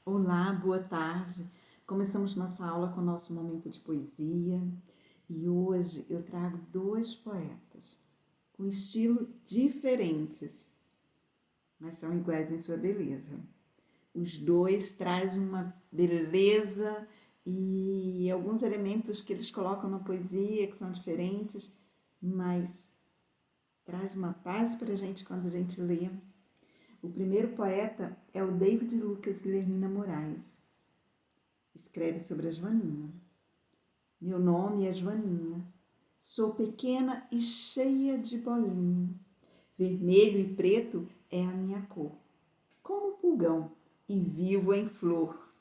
Olá, boa tarde. Começamos nossa aula com o nosso momento de poesia e hoje eu trago dois poetas com estilo diferentes, mas são iguais em sua beleza. Os dois trazem uma beleza e alguns elementos que eles colocam na poesia que são diferentes, mas traz uma paz para a gente quando a gente lê. O primeiro poeta é o David Lucas Guilhermina Moraes. Escreve sobre a Joaninha. Meu nome é Joaninha. Sou pequena e cheia de bolinho. Vermelho e preto é a minha cor. Como um pulgão e vivo em flor.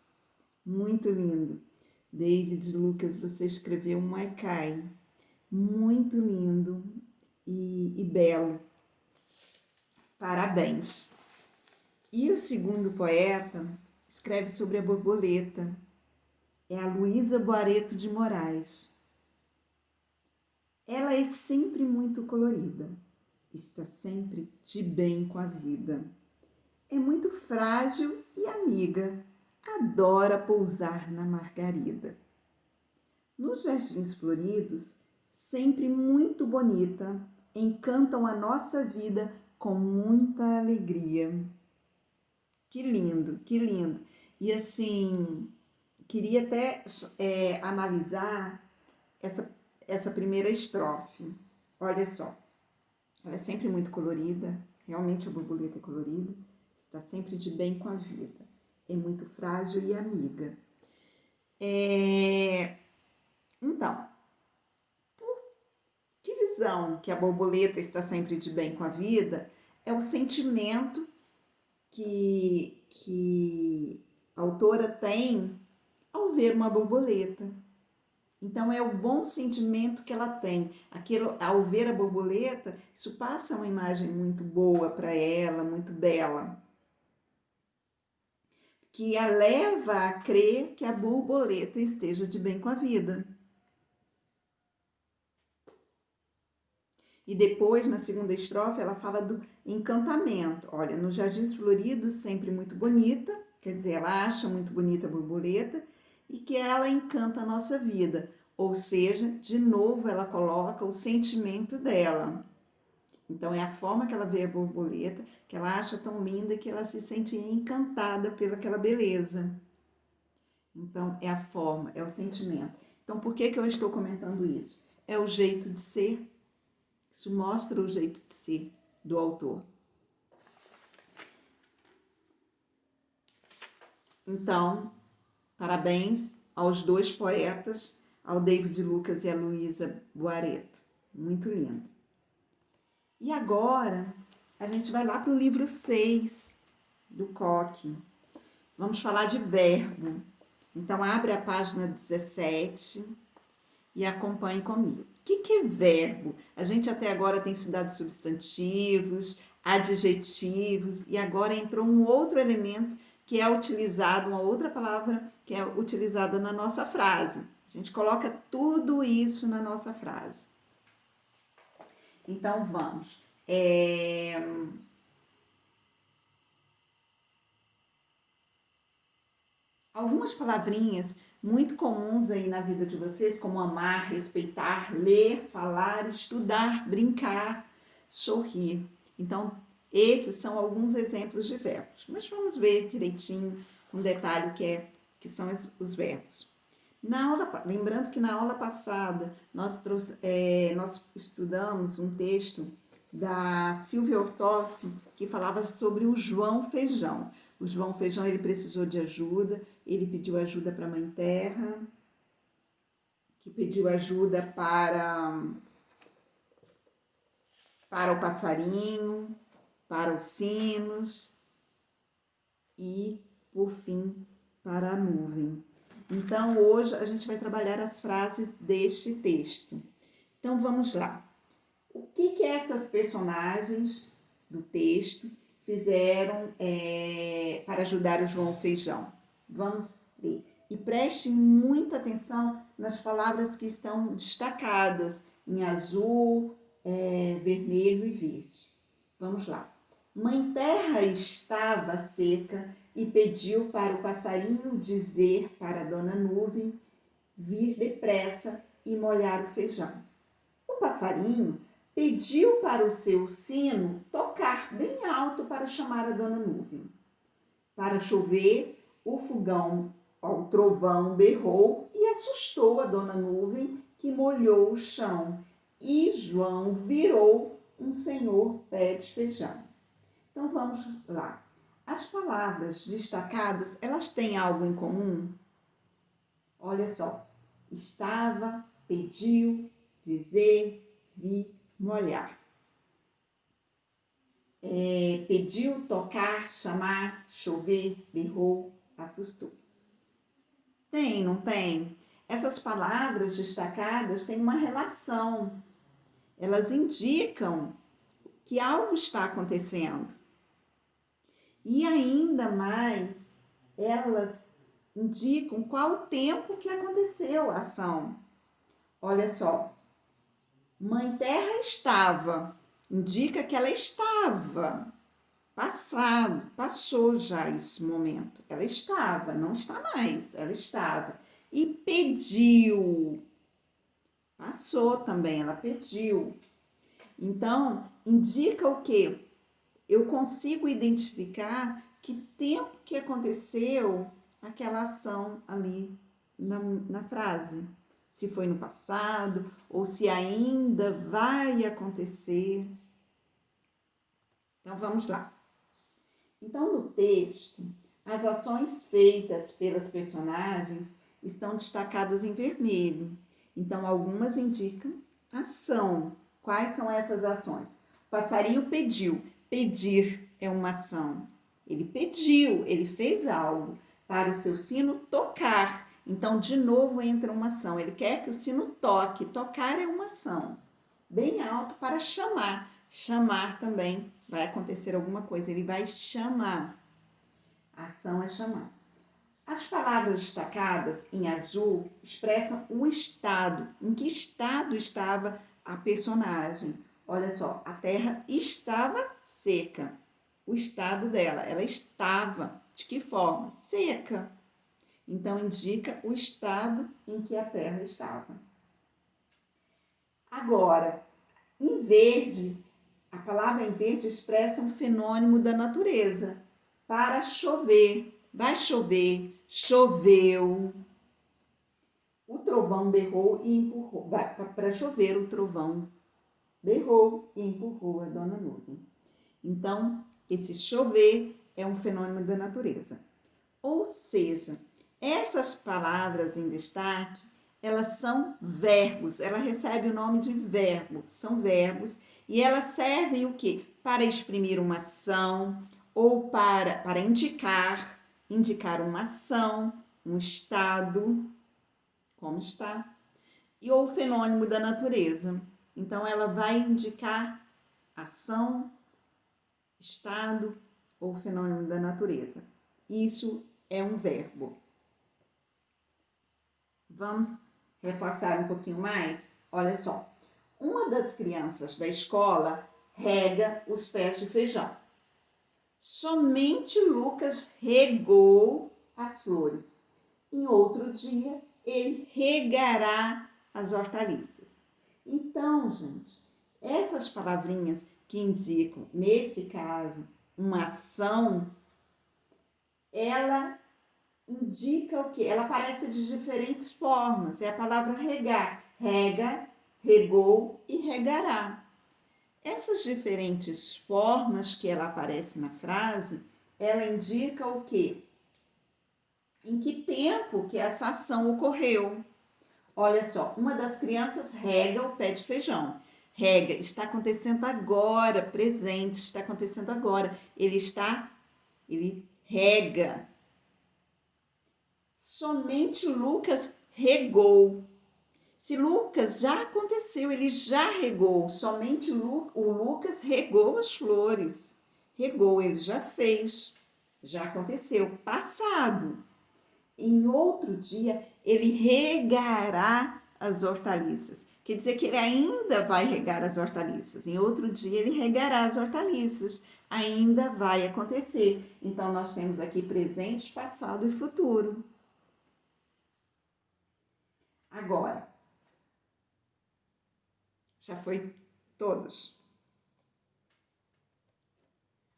Muito lindo. David Lucas, você escreveu um haikai muito lindo e belo. Parabéns. E o segundo poeta escreve sobre a borboleta. É a Luísa Boareto de Moraes. Ela é sempre muito colorida, está sempre de bem com a vida. É muito frágil e amiga, adora pousar na margarida. Nos jardins floridos, sempre muito bonita, encantam a nossa vida com muita alegria. Que lindo, que lindo. E assim, queria até analisar essa primeira estrofe. Olha só, ela é sempre muito colorida, realmente a borboleta é colorida, está sempre de bem com a vida, é muito frágil e amiga. Então, que visão que a borboleta está sempre de bem com a vida é o sentimento que a autora tem ao ver uma borboleta. Então, é o bom sentimento que ela tem. Aquilo, ao ver a borboleta, isso passa uma imagem muito boa para ela, muito bela. Que a leva a crer que a borboleta esteja de bem com a vida. E depois, na segunda estrofe, ela fala do encantamento. Olha, nos jardins floridos, sempre muito bonita, quer dizer, ela acha muito bonita a borboleta e que ela encanta a nossa vida. Ou seja, de novo, ela coloca o sentimento dela. Então, é a forma que ela vê a borboleta, que ela acha tão linda que ela se sente encantada pelaquela beleza. Então, é a forma, é o sentimento. Então, por que eu estou comentando isso? É o jeito de ser. Isso mostra o jeito de ser do autor. Então, parabéns aos dois poetas, ao David Lucas e à Luísa Boareto. Muito lindo. E agora, a gente vai lá para o livro 6 do Coque. Vamos falar de verbo. Então, abre a página 17 e acompanhe comigo. O que é verbo? A gente até agora tem estudado substantivos, adjetivos, e agora entrou um outro elemento que é utilizado, uma outra palavra que é utilizada na nossa frase. A gente coloca tudo isso na nossa frase. Então, vamos. Algumas palavrinhas muito comuns aí na vida de vocês, como amar, respeitar, ler, falar, estudar, brincar, sorrir. Então, esses são alguns exemplos de verbos. Mas vamos ver direitinho, com detalhe, que são os verbos. Lembrando que na aula passada nós estudamos um texto da Silvia Ortoff que falava sobre o João Feijão. O João Feijão, ele precisou de ajuda, ele pediu ajuda para a Mãe Terra, que pediu ajuda para o passarinho, para os sinos e, por fim, para a nuvem. Então, hoje a gente vai trabalhar as frases deste texto. Então, vamos lá. O que essas personagens do texto fizeram para ajudar o João Feijão? Vamos ler. E prestem muita atenção nas palavras que estão destacadas em azul, vermelho e verde. Vamos lá. Mãe Terra estava seca, e pediu para o passarinho dizer para a dona Nuvem vir depressa e molhar o feijão. O passarinho pediu para o seu sino tocar bem alto para chamar a dona Nuvem. Para chover, o trovão berrou e assustou a dona Nuvem, que molhou o chão, e João virou um senhor pé de feijão. Então vamos lá. As palavras destacadas, elas têm algo em comum? Olha só. Estava, pediu, dizer, vir, molhar. Pediu, tocar, chamar, chover, berrou, assustou. Tem, não tem? Essas palavras destacadas têm uma relação. Elas indicam que algo está acontecendo. E ainda mais, elas indicam qual o tempo que aconteceu a ação. Olha só. Mãe Terra estava, indica que ela estava. Passou já esse momento. Ela estava, não está mais, ela estava. E pediu. Passou também, ela pediu. Então, indica o quê? Eu consigo identificar que tempo que aconteceu aquela ação ali na frase. Se foi no passado ou se ainda vai acontecer. Então, vamos lá. Então, no texto, as ações feitas pelas personagens estão destacadas em vermelho. Então, algumas indicam ação. Quais são essas ações? O passarinho pediu. Pedir é uma ação. Ele pediu, ele fez algo. Para o seu sino tocar. Então, de novo, entra uma ação. Ele quer que o sino toque. Tocar é uma ação. Bem alto para chamar. Chamar também. Vai acontecer alguma coisa. Ele vai chamar. A ação é chamar. As palavras destacadas em azul expressam o estado. Em que estado estava a personagem? Olha só, a terra estava seca. O estado dela, ela estava. De que forma? Seca. Então, indica o estado em que a terra estava. Agora, em verde, a palavra em verde expressa um fenômeno da natureza. Para chover, vai chover, choveu. O trovão berrou e empurrou. Para chover, o trovão berrou e empurrou a dona Nuvem. Então, esse chover é um fenômeno da natureza. Ou seja, essas palavras em destaque, elas são verbos, ela recebe o nome de verbo, são verbos, e elas servem o quê? Para exprimir uma ação ou para indicar uma ação, um estado, como está, e ou fenômeno da natureza. Então, ela vai indicar ação, estado ou fenômeno da natureza. Isso é um verbo. Vamos reforçar um pouquinho mais? Olha só. Uma das crianças da escola rega os pés de feijão. Somente Lucas regou as flores. Em outro dia, ele regará as hortaliças. Então, gente, essas palavrinhas que indicam, nesse caso, uma ação, ela indica o quê? Ela aparece de diferentes formas. É a palavra regar. Rega, regou e regará. Essas diferentes formas que ela aparece na frase, ela indica o quê? Em que tempo que essa ação ocorreu. Olha só, uma das crianças rega o pé de feijão. Rega, está acontecendo agora, presente, está acontecendo agora. Ele rega. Somente Lucas regou. Se Lucas já aconteceu, ele já regou. Somente o Lucas regou as flores. Regou, ele já fez. Já aconteceu. Passado. Em outro dia, ele regará as hortaliças. Quer dizer que ele ainda vai regar as hortaliças. Em outro dia, ele regará as hortaliças. ainda vai acontecer. Então, nós temos aqui presente, passado e futuro. Agora, já foi todos.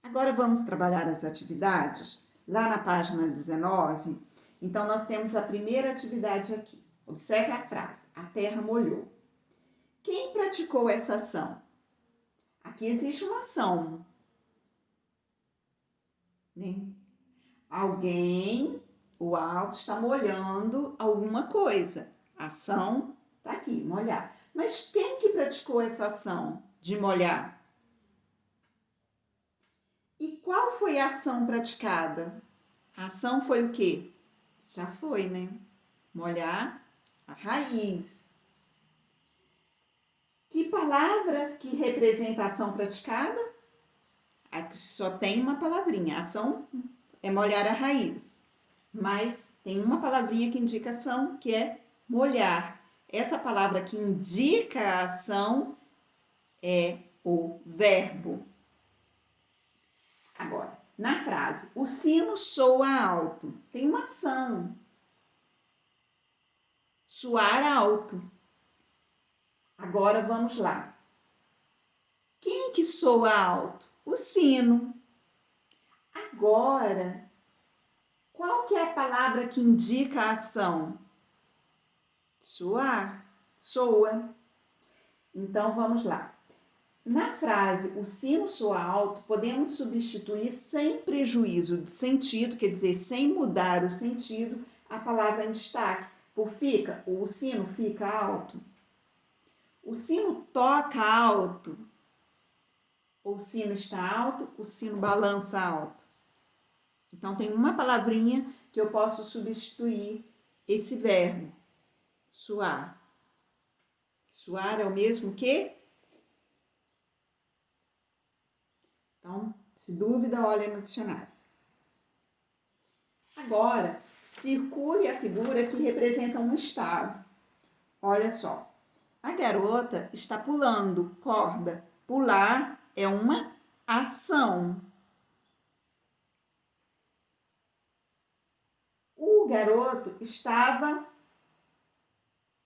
Agora vamos trabalhar as atividades. Lá na página 19, então nós temos a primeira atividade aqui. Observe a frase, a terra molhou. Quem praticou essa ação? Aqui existe uma ação, né? Alguém, o algo está molhando alguma coisa. A ação está aqui, molhar. Mas quem que praticou essa ação de molhar? E qual foi a ação praticada? A ação foi o quê? Já foi, né? Molhar a raiz. Que palavra que representa a ação praticada? Aqui só tem uma palavrinha. A ação é molhar a raiz. Mas tem uma palavrinha que indica ação, que é molhar. Essa palavra que indica a ação é o verbo. Agora, na frase, o sino soa alto. Tem uma ação. Soar alto. Agora vamos lá. Quem que soa alto? O sino. Agora, qual que é a palavra que indica a ação? Soar. Soa. Então, vamos lá. Na frase, o sino soa alto, podemos substituir sem prejuízo do sentido, quer dizer, sem mudar o sentido, a palavra em destaque. Por fica, o sino fica alto. O sino toca alto. O sino está alto, o sino balança alto. Então, tem uma palavrinha que eu posso substituir esse verbo, soar. Soar é o mesmo que? Então, se dúvida, olha no dicionário. Agora, circule a figura que representa um estado. Olha só, a garota está pulando corda. Pular é uma ação. O garoto estava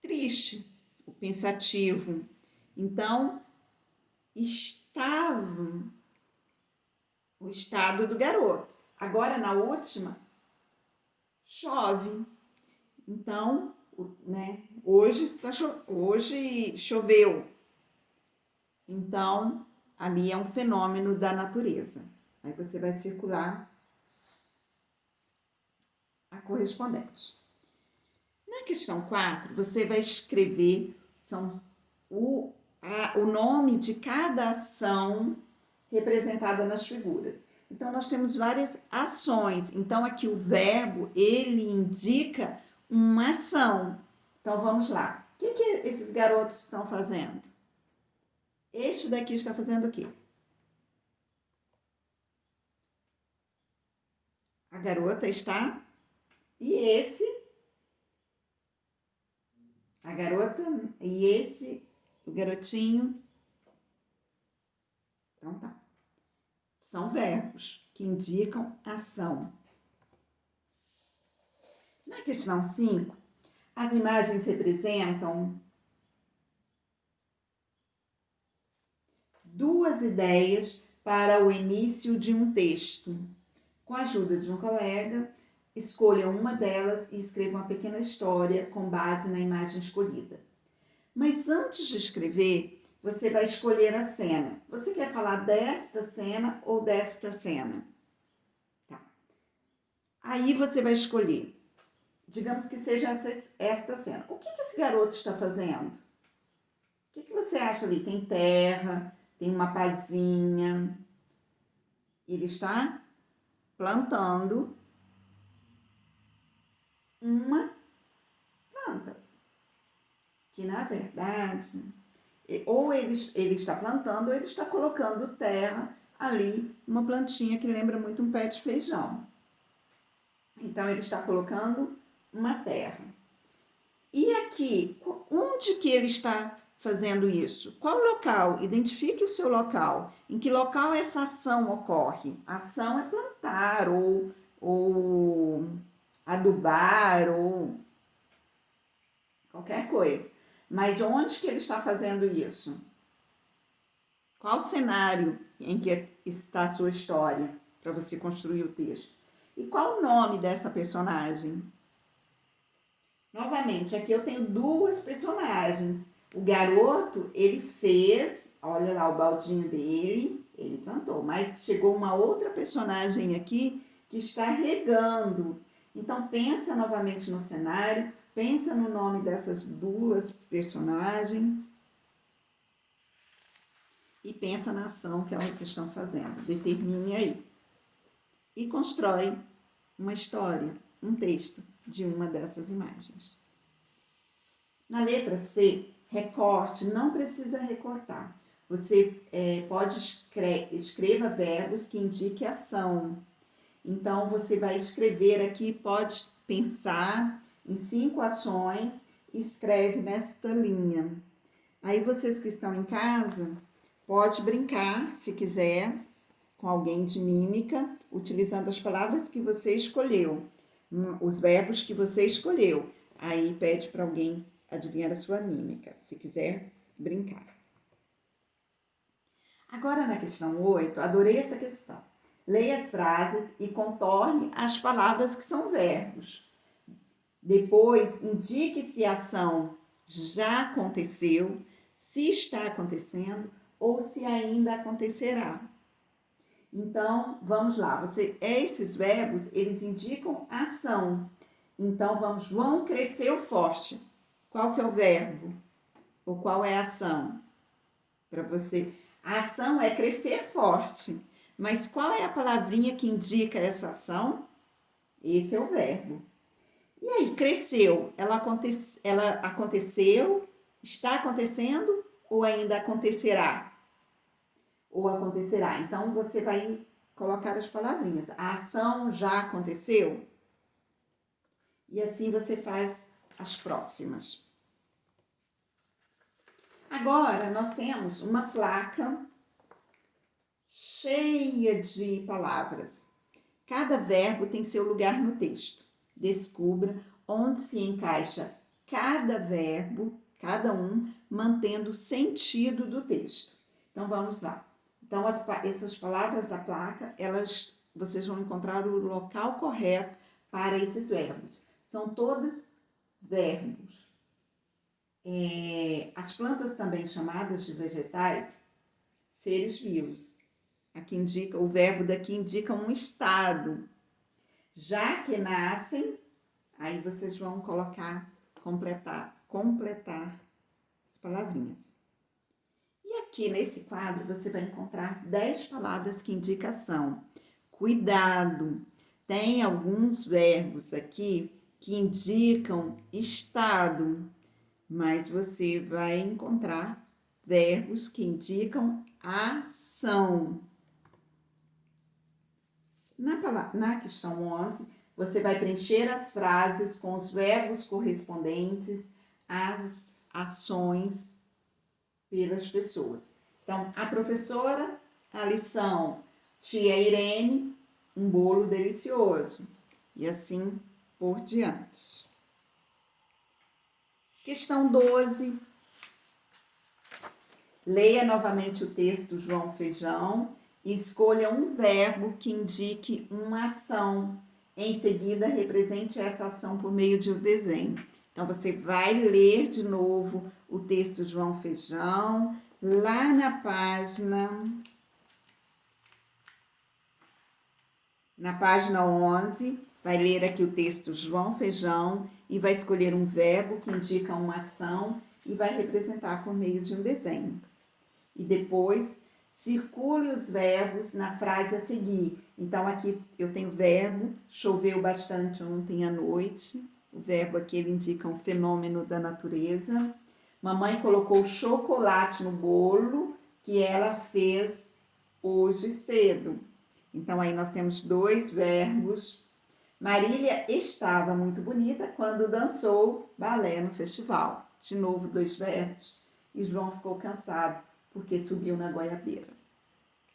triste, o pensativo. Então, estava o estado do garoto. Agora, na última, chove. Então, né, hoje choveu. Então, ali é um fenômeno da natureza. Aí você vai circular a correspondente. Na questão 4, você vai escrever o nome de cada ação representada nas figuras. Então, nós temos várias ações. Então, aqui o verbo, ele indica uma ação. Então, vamos lá. O que esses garotos estão fazendo? Este daqui está fazendo o quê? A garota está... E esse... A garota e esse, o garotinho. Então, tá. São verbos que indicam ação. Na questão 5, as imagens representam duas ideias para o início de um texto. Com a ajuda de um colega, escolham uma delas e escrevam uma pequena história com base na imagem escolhida. Mas antes de escrever, você vai escolher a cena. Você quer falar desta cena ou desta cena? Tá. Aí você vai escolher. Digamos que seja esta cena. O que esse garoto está fazendo? O que você acha ali? Tem terra, tem uma pazinha. Ele está plantando uma planta. Que, na verdade, ou ele está plantando ou ele está colocando terra ali, uma plantinha que lembra muito um pé de feijão. Então, ele está colocando uma terra. E aqui, onde que ele está fazendo isso? Qual local? Identifique o seu local. Em que local essa ação ocorre? A ação é plantar ou adubar ou qualquer coisa. Mas onde que ele está fazendo isso? Qual o cenário em que está a sua história para você construir o texto? E qual o nome dessa personagem? Novamente, aqui eu tenho duas personagens. O garoto, ele fez, olha lá o baldinho dele, ele plantou, mas chegou uma outra personagem aqui que está regando. Então, pensa novamente no cenário, pensa no nome dessas duas personagens e pensa na ação que elas estão fazendo. Determine aí. E constrói uma história, um texto de uma dessas imagens. Na letra C, recorte, não precisa recortar. Você pode escreva verbos que indiquem ação. Então, você vai escrever aqui, pode pensar em 5 ações e escreve nesta linha. Aí, vocês que estão em casa, pode brincar, se quiser, com alguém de mímica, utilizando as palavras que você escolheu, os verbos que você escolheu. Aí, pede para alguém adivinhar a sua mímica, se quiser brincar. Agora, na questão 8, adorei essa questão. Leia as frases e contorne as palavras que são verbos. Depois, indique se a ação já aconteceu, se está acontecendo ou se ainda acontecerá. Então, vamos lá. Esses verbos, eles indicam ação. Então, João cresceu forte. Qual que é o verbo? Ou qual é a ação? Para você. A ação é crescer forte. Mas qual é a palavrinha que indica essa ação? Esse é o verbo. E aí, cresceu. Ela aconteceu? Está acontecendo? Ou ainda acontecerá? Ou acontecerá. Então, você vai colocar as palavrinhas. A ação já aconteceu? E assim você faz as próximas. Agora, nós temos uma placa cheia de palavras. Cada verbo tem seu lugar no texto. Descubra onde se encaixa cada verbo, cada um, mantendo o sentido do texto. Então, vamos lá. Então, essas palavras da placa, vocês vão encontrar o local correto para esses verbos. São todos verbos. As plantas também chamadas de vegetais, seres vivos. Aqui indica, o verbo daqui indica um estado. Já que nascem, aí vocês vão completar as palavrinhas. E aqui nesse quadro você vai encontrar 10 palavras que indicam ação. Cuidado! Tem alguns verbos aqui que indicam estado, mas você vai encontrar verbos que indicam ação. Na questão 11, você vai preencher as frases com os verbos correspondentes às ações pelas pessoas. Então, a professora, a lição, tia Irene, um bolo delicioso. E assim por diante. Questão 12. Leia novamente o texto do João Feijão e escolha um verbo que indique uma ação. Em seguida, represente essa ação por meio de um desenho. Então, você vai ler de novo o texto do João Feijão, lá na página 11, vai ler aqui o texto João Feijão e vai escolher um verbo que indica uma ação e vai representar por meio de um desenho. E depois, circule os verbos na frase a seguir. Então, aqui eu tenho o verbo, choveu bastante ontem à noite. O verbo aqui ele indica um fenômeno da natureza. Mamãe colocou chocolate no bolo que ela fez hoje cedo. Então, aí nós temos 2 verbos. Marília estava muito bonita quando dançou balé no festival. De novo, 2 verbos. e João ficou cansado porque subiu na goiabeira.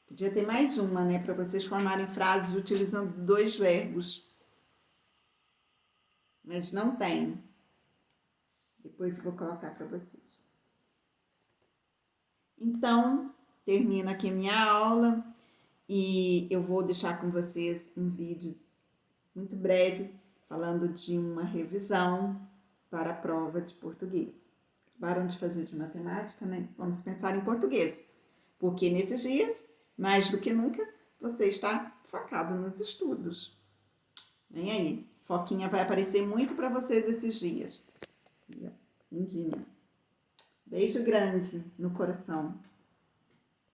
Podia ter mais uma, né, para vocês formarem frases utilizando 2 verbos. Mas não tem. Depois eu vou colocar para vocês. Então, termina aqui a minha aula e eu vou deixar com vocês um vídeo muito breve falando de uma revisão para a prova de português. Acabaram de fazer de matemática, né? Vamos pensar em português, porque nesses dias, mais do que nunca, você está focado nos estudos. Vem aí, foquinha vai aparecer muito para vocês esses dias. Lindinha. Beijo grande no coração.